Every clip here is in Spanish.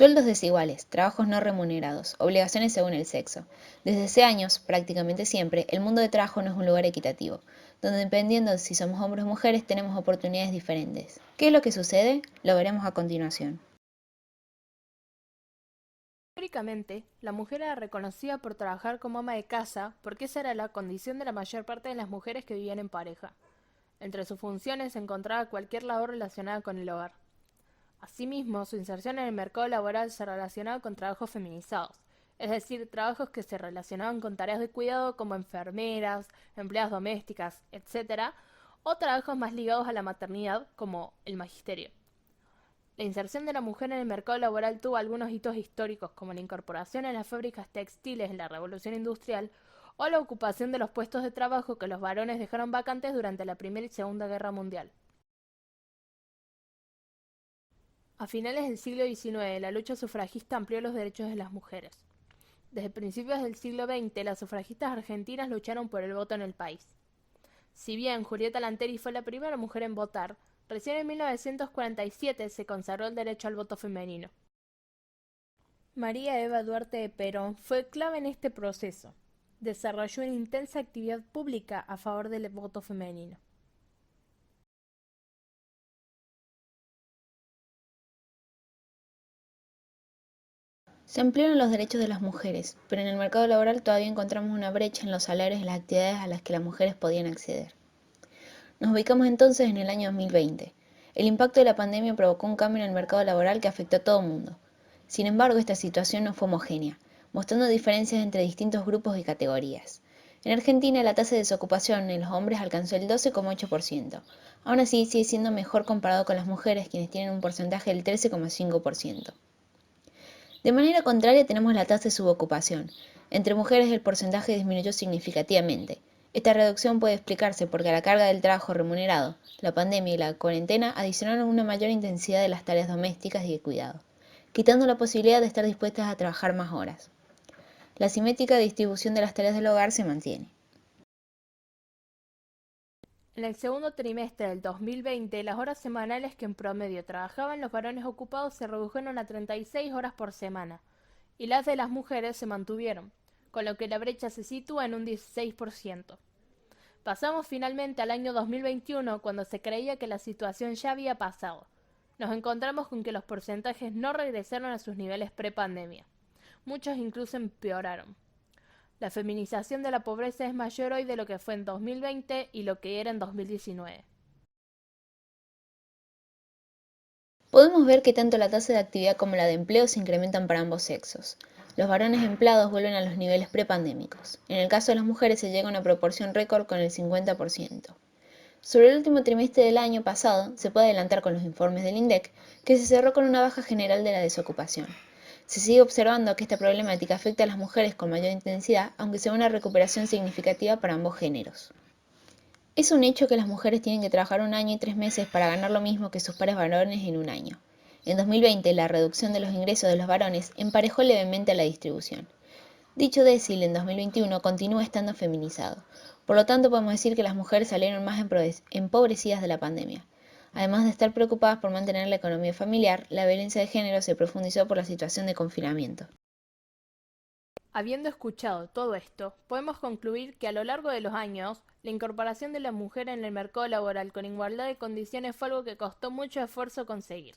Sueldos desiguales, trabajos no remunerados, obligaciones según el sexo. Desde hace años, prácticamente siempre, el mundo de trabajo no es un lugar equitativo, donde dependiendo de si somos hombres o mujeres tenemos oportunidades diferentes. ¿Qué es lo que sucede? Lo veremos a continuación. Históricamente, la mujer era reconocida por trabajar como ama de casa porque esa era la condición de la mayor parte de las mujeres que vivían en pareja. Entre sus funciones se encontraba cualquier labor relacionada con el hogar. Asimismo, su inserción en el mercado laboral se relacionaba con trabajos feminizados, es decir, trabajos que se relacionaban con tareas de cuidado como enfermeras, empleadas domésticas, etc., o trabajos más ligados a la maternidad como el magisterio. La inserción de la mujer en el mercado laboral tuvo algunos hitos históricos, como la incorporación en las fábricas textiles en la Revolución Industrial o la ocupación de los puestos de trabajo que los varones dejaron vacantes durante la Primera y Segunda Guerra Mundial. A finales del siglo XIX, la lucha sufragista amplió los derechos de las mujeres. Desde principios del siglo XX, las sufragistas argentinas lucharon por el voto en el país. Si bien Julieta Lanteri fue la primera mujer en votar, recién en 1947 se consagró el derecho al voto femenino. María Eva Duarte de Perón fue clave en este proceso. Desarrolló una intensa actividad pública a favor del voto femenino. Se ampliaron los derechos de las mujeres, pero en el mercado laboral todavía encontramos una brecha en los salarios y las actividades a las que las mujeres podían acceder. Nos ubicamos entonces en el año 2020. El impacto de la pandemia provocó un cambio en el mercado laboral que afectó a todo el mundo. Sin embargo, esta situación no fue homogénea, mostrando diferencias entre distintos grupos y categorías. En Argentina, la tasa de desocupación en los hombres alcanzó el 12,8%. Aún así, sigue siendo mejor comparado con las mujeres, quienes tienen un porcentaje del 13,5%. De manera contraria, tenemos la tasa de subocupación. Entre mujeres el porcentaje disminuyó significativamente. Esta reducción puede explicarse porque a la carga del trabajo remunerado, la pandemia y la cuarentena adicionaron una mayor intensidad de las tareas domésticas y de cuidado, quitando la posibilidad de estar dispuestas a trabajar más horas. La simétrica distribución de las tareas del hogar se mantiene. En el segundo trimestre del 2020, las horas semanales que en promedio trabajaban los varones ocupados se redujeron a 36 horas por semana, y las de las mujeres se mantuvieron, con lo que la brecha se sitúa en un 16%. Pasamos finalmente al año 2021, cuando se creía que la situación ya había pasado. Nos encontramos con que los porcentajes no regresaron a sus niveles prepandemia. Muchos incluso empeoraron. La feminización de la pobreza es mayor hoy de lo que fue en 2020 y lo que era en 2019. Podemos ver que tanto la tasa de actividad como la de empleo se incrementan para ambos sexos. Los varones empleados vuelven a los niveles prepandémicos. En el caso de las mujeres se llega a una proporción récord con el 50%. Sobre el último trimestre del año pasado, se puede adelantar con los informes del INDEC que se cerró con una baja general de la desocupación. Se sigue observando que esta problemática afecta a las mujeres con mayor intensidad, aunque sea una recuperación significativa para ambos géneros. Es un hecho que las mujeres tienen que trabajar 1 año y 3 meses para ganar lo mismo que sus pares varones en 1 año. En 2020, la reducción de los ingresos de los varones emparejó levemente a la distribución. Dicho décil en 2021 continúa estando feminizado. Por lo tanto, podemos decir que las mujeres salieron más empobrecidas de la pandemia. Además de estar preocupadas por mantener la economía familiar, la violencia de género se profundizó por la situación de confinamiento. Habiendo escuchado todo esto, podemos concluir que a lo largo de los años, la incorporación de la mujer en el mercado laboral con igualdad de condiciones fue algo que costó mucho esfuerzo conseguir.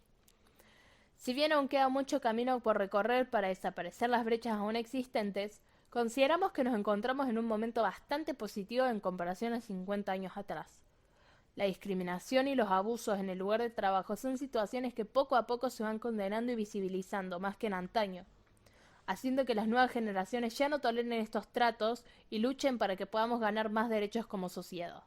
Si bien aún queda mucho camino por recorrer para desaparecer las brechas aún existentes, consideramos que nos encontramos en un momento bastante positivo en comparación a 50 años atrás. La discriminación y los abusos en el lugar de trabajo son situaciones que poco a poco se van condenando y visibilizando más que en antaño, haciendo que las nuevas generaciones ya no toleren estos tratos y luchen para que podamos ganar más derechos como sociedad.